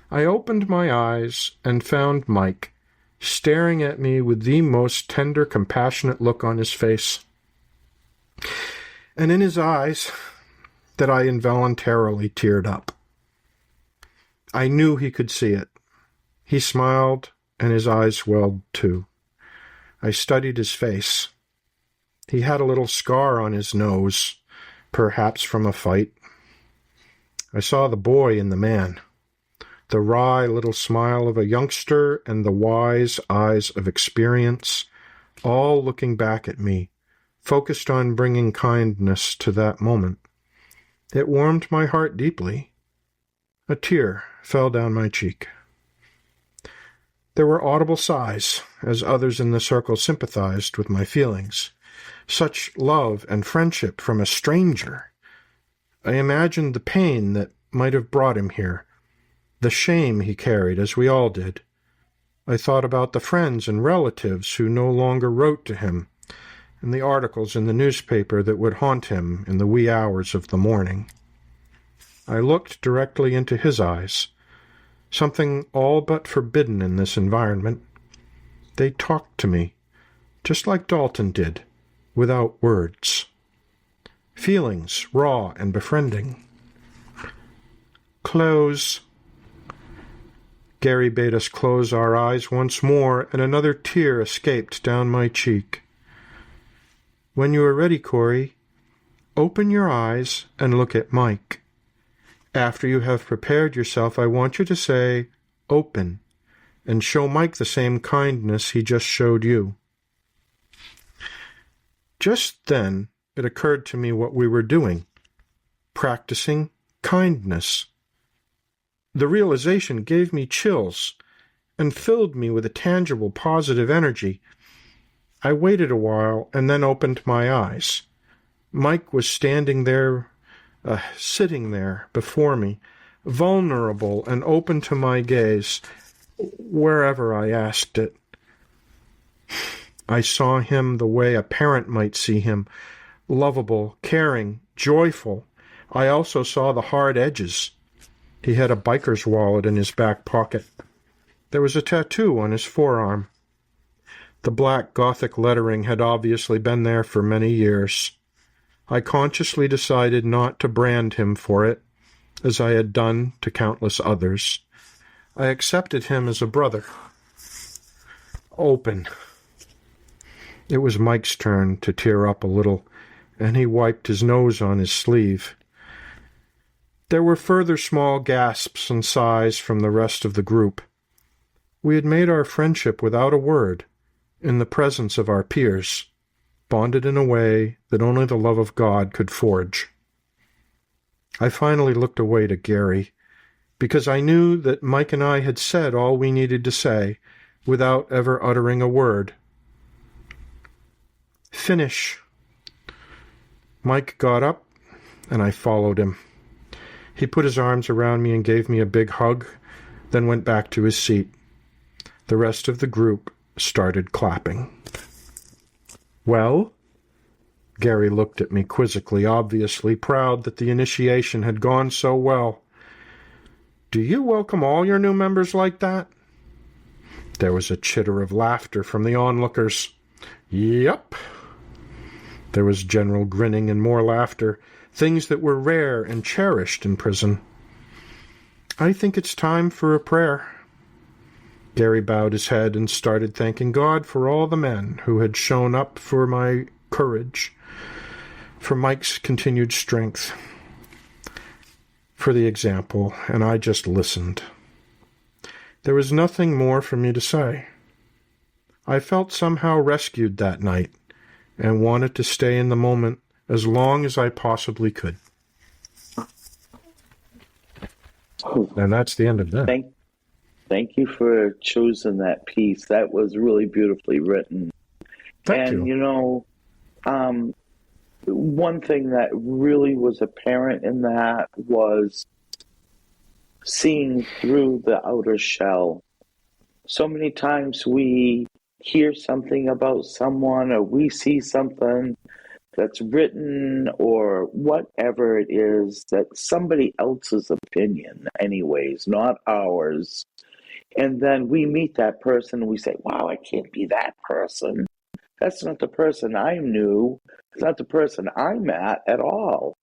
I opened my eyes and found Mike, staring at me with the most tender, compassionate look on his face. And in his eyes, that I involuntarily teared up. I knew he could see it. He smiled, and his eyes welled too. I studied his face. He had a little scar on his nose, perhaps from a fight. I saw the boy in the man, the wry little smile of a youngster and the wise eyes of experience, all looking back at me, focused on bringing kindness to that moment. It warmed my heart deeply. A tear fell down my cheek. There were audible sighs as others in the circle sympathized with my feelings. Such love and friendship from a stranger. I imagined the pain that might have brought him here, the shame he carried, as we all did. I thought about the friends and relatives who no longer wrote to him, and the articles in the newspaper that would haunt him in the wee hours of the morning. I looked directly into his eyes, something all but forbidden in this environment. They talked to me, just like Dalton did, without words. Feelings raw and befriending. Close. Gary bade us close our eyes once more, and another tear escaped down my cheek. When you are ready, Corey, open your eyes and look at Mike. After you have prepared yourself, I want you to say, open, and show Mike the same kindness he just showed you. Just then, it occurred to me what we were doing, practicing kindness. The realization gave me chills and filled me with a tangible, positive energy. I waited a while and then opened my eyes. Mike was standing there, sitting there before me, vulnerable and open to my gaze, wherever I asked it. I saw him the way a parent might see him, lovable, caring, joyful. I also saw the hard edges. He had a biker's wallet in his back pocket. There was a tattoo on his forearm. The black Gothic lettering had obviously been there for many years. I consciously decided not to brand him for it, as I had done to countless others. I accepted him as a brother. Open. It was Mike's turn to tear up a little, and he wiped his nose on his sleeve. There were further small gasps and sighs from the rest of the group. We had made our friendship without a word, in the presence of our peers, bonded in a way that only the love of God could forge. I finally looked away to Gary, because I knew that Mike and I had said all we needed to say, without ever uttering a word. Finish. Mike got up, and I followed him. He put his arms around me and gave me a big hug, then went back to his seat. The rest of the group started clapping. Well? Gary looked at me quizzically, obviously proud that the initiation had gone so well. Do you welcome all your new members like that? There was a chitter of laughter from the onlookers. Yep. There was general grinning and more laughter, things that were rare and cherished in prison. I think it's time for a prayer. Gary bowed his head and started thanking God for all the men who had shown up, for my courage, for Mike's continued strength, for the example, and I just listened. There was nothing more for me to say. I felt somehow rescued that night and wanted to stay in the moment as long as I possibly could. And that's the end of that. Thank you for choosing that piece. That was really beautifully written. Thank you. You know, one thing that really was apparent in that was seeing through the outer shell. So many times we hear something about someone, or we see something that's written or whatever it is, that somebody else's opinion anyways, not ours. And then we meet that person and we say, wow, I can't be that person. That's not the person I knew. It's not the person I met at all.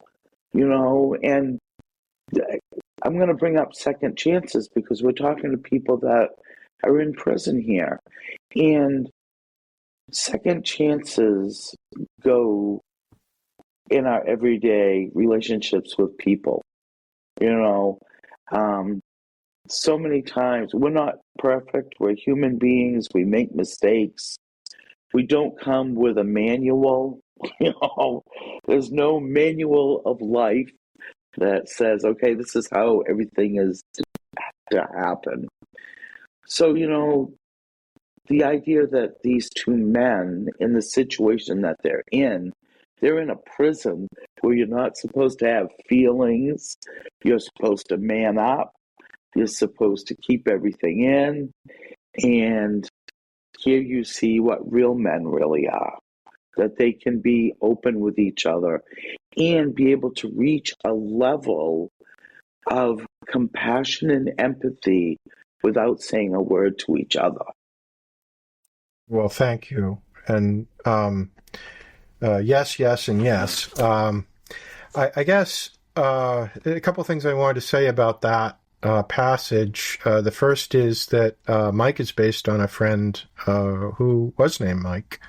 You know, and I'm going to bring up second chances because we're talking to people that are in prison here. And second chances go in our everyday relationships with people. You know, so many times we're not perfect. We're human beings. We make mistakes. We don't come with a manual. You know, there's no manual of life that says, okay, this is how everything is to happen. So, you know, the idea that these two men, in the situation that they're in a prison where you're not supposed to have feelings. You're supposed to man up. You're supposed to keep everything in. And here you see what real men really are, that they can be open with each other and be able to reach a level of compassion and empathy without saying a word to each other. Well, thank you. And yes, yes, and yes. I guess a couple of things I wanted to say about that passage. The first is that Mike is based on a friend who was named Mike,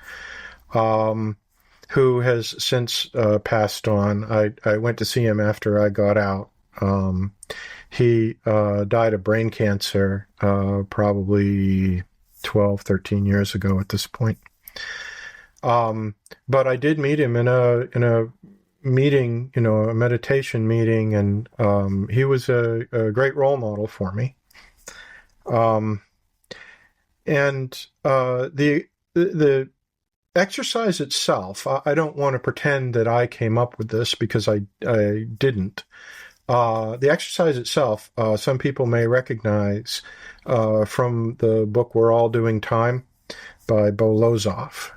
who has since passed on. I went to see him after I got out. He died of brain cancer probably 12, 13 years ago at this point. But I did meet him in a meeting, you know, a meditation meeting, and he was a great role model for me. And the exercise itself, I don't want to pretend that I came up with this because I didn't. The exercise itself, some people may recognize from the book We're All Doing Time by Bo Lozoff.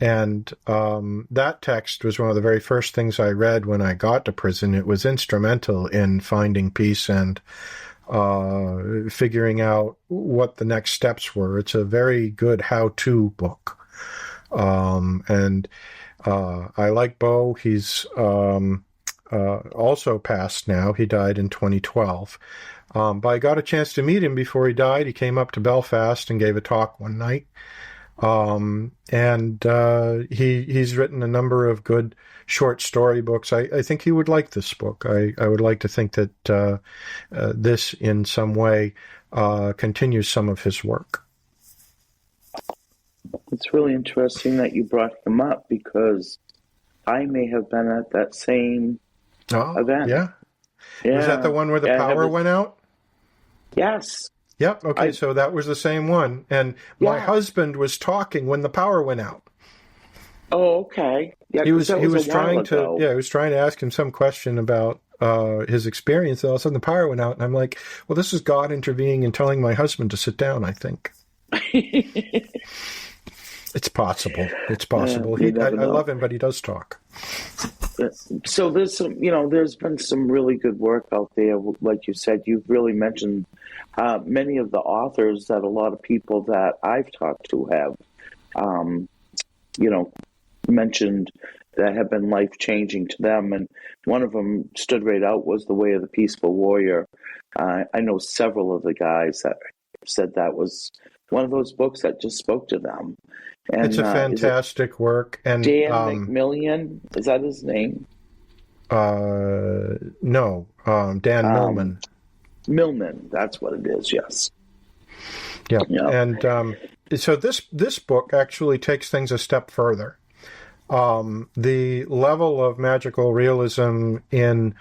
And that text was one of the very first things I read when I got to prison. It was instrumental in finding peace and figuring out what the next steps were. It's a very good how-to book. And I like Bo. He's also passed now. He died in 2012. But I got a chance to meet him before he died. He came up to Belfast and gave a talk one night. And he's written a number of good short story books. I think he would like this book. I would like to think that this in some way continues some of his work. It's really interesting that you brought him up because I may have been at that same event. Yeah. Was that the one where the power went out? Yes. Yep. Okay. So that was the same one. And my husband was talking when the power went out. Oh, okay. Yeah, he was trying to ask him some question about his experience, and all of a sudden the power went out, and I'm like, well, this is God intervening and telling my husband to sit down, I think. It's possible. It's possible. You I never know. love him, but he does talk. So there's some, there's been some really good work out there. Like you said, you've really mentioned many of the authors that a lot of people that I've talked to have, you know, mentioned that have been life changing to them. And one of them stood right out was The Way of the Peaceful Warrior. I know several of the guys that said that was one of those books that just spoke to them. And It's a fantastic work. And Dan McMillan, is that his name? no, Dan Millman. Millman, that's what it is. Yes. Yeah. Yeah. And so this book actually takes things a step further. The level of magical realism in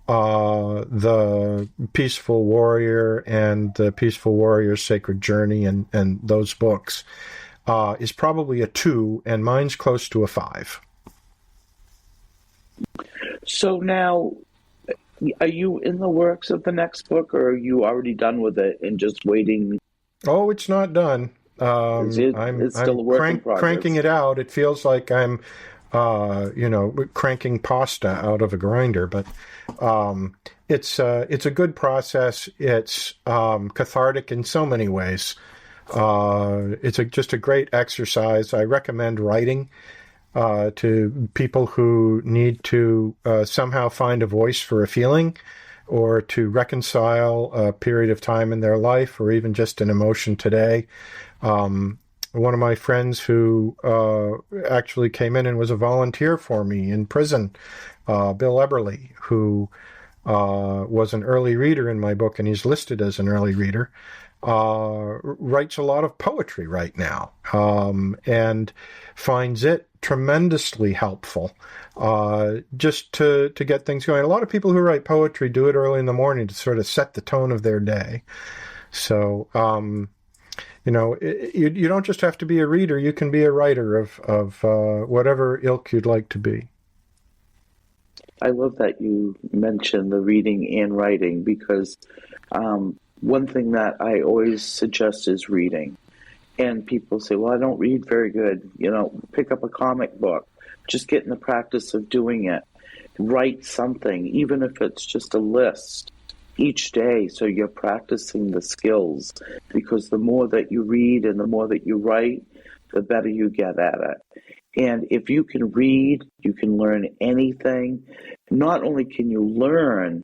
the Peaceful Warrior and the Peaceful Warrior's Sacred Journey and those books is probably a 2, and mine's close to a 5. So now, are you in the works of the next book, or are you already done with it and just waiting? Oh, it's not done. It's still a work in progress. Cranking it out. It feels like I'm, cranking pasta out of a grinder, but it's a good process. It's cathartic in so many ways. It's just a great exercise. I recommend writing to people who need to somehow find a voice for a feeling, or to reconcile a period of time in their life, or even just an emotion today. One of my friends who actually came in and was a volunteer for me in prison, Bill Eberly, who was an early reader in my book, and he's listed as an early reader, writes a lot of poetry right now, and finds it tremendously helpful just to get things going. A lot of people who write poetry do it early in the morning to sort of set the tone of their day. So, you don't just have to be a reader. You can be a writer of whatever ilk you'd like to be. I love that you mentioned the reading and writing, because one thing that I always suggest is reading. And people say, well, I don't read very good. Pick up a comic book. Just get in the practice of doing it. Write something, even if it's just a list each day, so you're practicing the skills. Because the more that you read and the more that you write, the better you get at it. And if you can read, you can learn anything. Not only can you learn,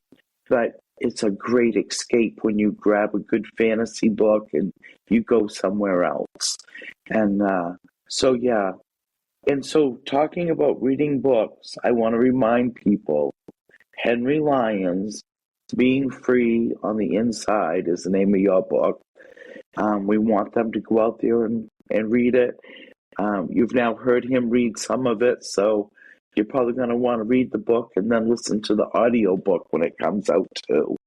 but it's a great escape when you grab a good fantasy book and you go somewhere else. And And so talking about reading books, I want to remind people, Henry Lyons, Being Free on the Inside is the name of your book. We want them to go out there and read it. You've now heard him read some of it, so you're probably going to want to read the book and then listen to the audio book when it comes out too.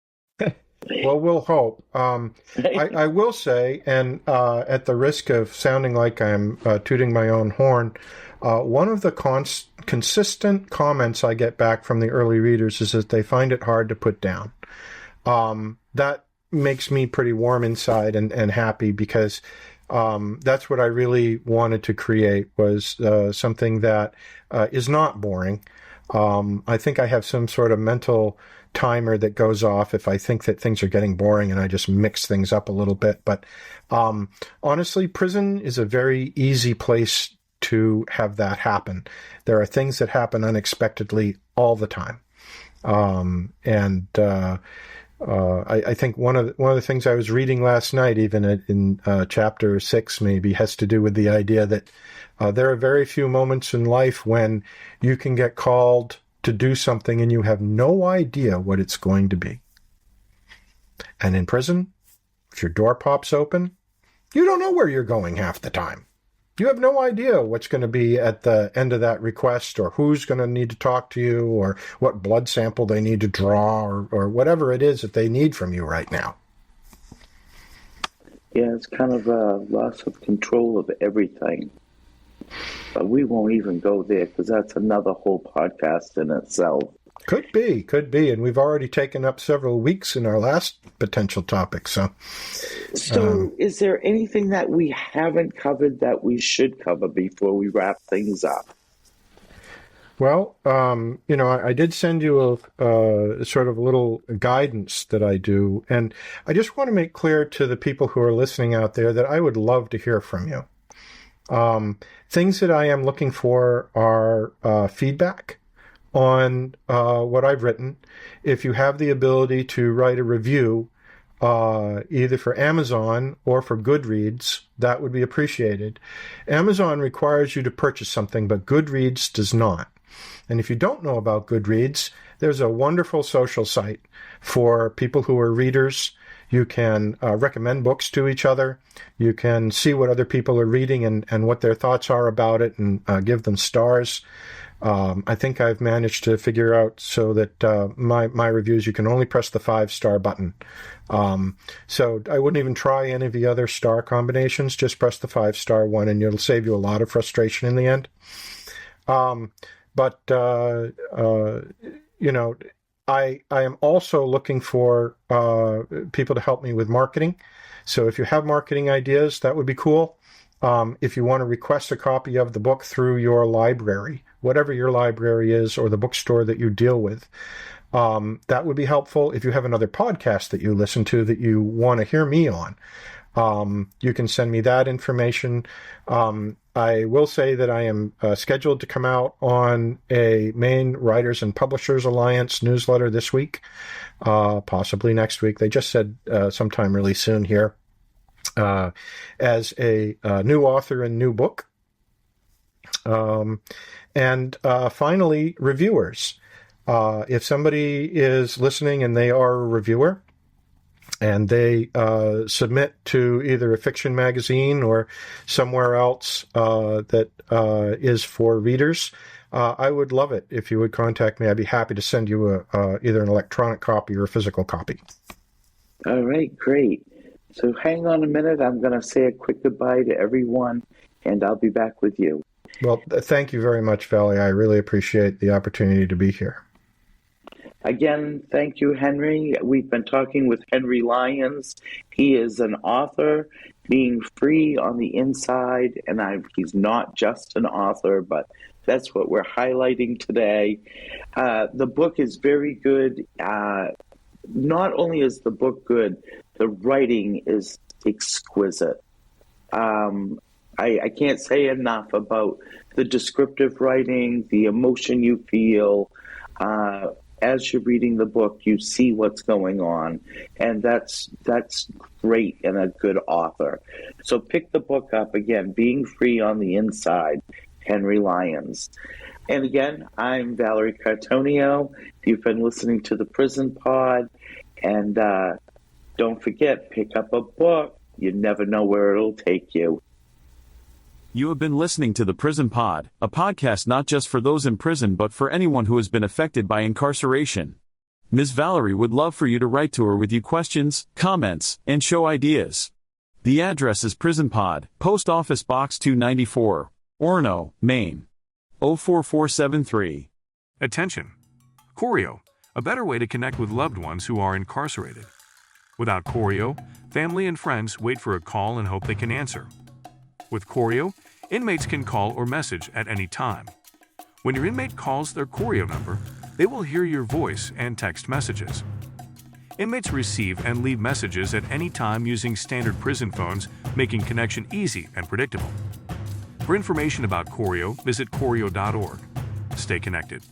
Well, we'll hope. I will say, and at the risk of sounding like I'm tooting my own horn, one of the consistent comments I get back from the early readers is that they find it hard to put down. That makes me pretty warm inside and happy, because that's what I really wanted to create, was something that is not boring. I think I have some sort of mental timer that goes off if I think that things are getting boring, and I just mix things up a little bit. But honestly, prison is a very easy place to have that happen. There are things that happen unexpectedly all the time. I think one of the things I was reading last night, even in chapter 6 maybe, has to do with the idea that there are very few moments in life when you can get called to do something and you have no idea what it's going to be. And in prison, if your door pops open, you don't know where you're going half the time. You have no idea what's going to be at the end of that request, or who's going to need to talk to you, or what blood sample they need to draw, or whatever it is that they need from you right now. Yeah, it's kind of a loss of control of everything. But we won't even go there, because that's another whole podcast in itself. Could be. And we've already taken up several weeks in our last potential topic. So is there anything that we haven't covered that we should cover before we wrap things up? Well, I did send you a sort of little guidance that I do. And I just want to make clear to the people who are listening out there that I would love to hear from you. Things that I am looking for are feedback on what I've written. If you have the ability to write a review, either for Amazon or for Goodreads, that would be appreciated. Amazon requires you to purchase something, but Goodreads does not. And if you don't know about Goodreads, there's a wonderful social site for people who are readers. You can recommend books to each other. You can see what other people are reading and what their thoughts are about it and give them stars. I think I've managed to figure out so that my reviews, you can only press the 5-star button. So I wouldn't even try any of the other star combinations. Just press the 5-star one and it'll save you a lot of frustration in the end. I am also looking for people to help me with marketing. So if you have marketing ideas, that would be cool. If you want to request a copy of the book through your library, whatever your library is, or the bookstore that you deal with, that would be helpful. If you have another podcast that you listen to that you want to hear me on, you can send me that information. I will say that I am scheduled to come out on a Maine Writers and Publishers Alliance newsletter this week, possibly next week. They just said sometime really soon here, as a new author and new book. And finally, reviewers. If somebody is listening and they are a reviewer, and they submit to either a fiction magazine or somewhere else that is for readers, I would love it if you would contact me. I'd be happy to send you either an electronic copy or a physical copy. All right, great. So hang on a minute. I'm going to say a quick goodbye to everyone, and I'll be back with you. Well, thank you very much, Valley. I really appreciate the opportunity to be here. Again, thank you, Henry. We've been talking with Henry Lyons. He is an author, being free on the inside, and he's not just an author, but that's what we're highlighting today. The book is very good. Not only is the book good, the writing is exquisite. I can't say enough about the descriptive writing, the emotion you feel. As you're reading the book, you see what's going on, and that's great in a good author. So pick the book up again, Being Free on the Inside, Henry Lyons. And again, I'm Valerie Cartonio. You've been listening to the Prison Pod, and don't forget, pick up a book. You never know where it'll take you. You have been listening to The Prison Pod, a podcast not just for those in prison but for anyone who has been affected by incarceration. Ms. Valerie would love for you to write to her with your questions, comments, and show ideas. The address is Prison Pod, Post Office Box 294, Orono, Maine. 04473. Attention! Choreo, a better way to connect with loved ones who are incarcerated. Without Choreo, family and friends wait for a call and hope they can answer. With Choreo, inmates can call or message at any time. When your inmate calls their Choreo number, they will hear your voice and text messages. Inmates receive and leave messages at any time using standard prison phones, making connection easy and predictable. For information about Choreo, visit choreo.org. Stay connected.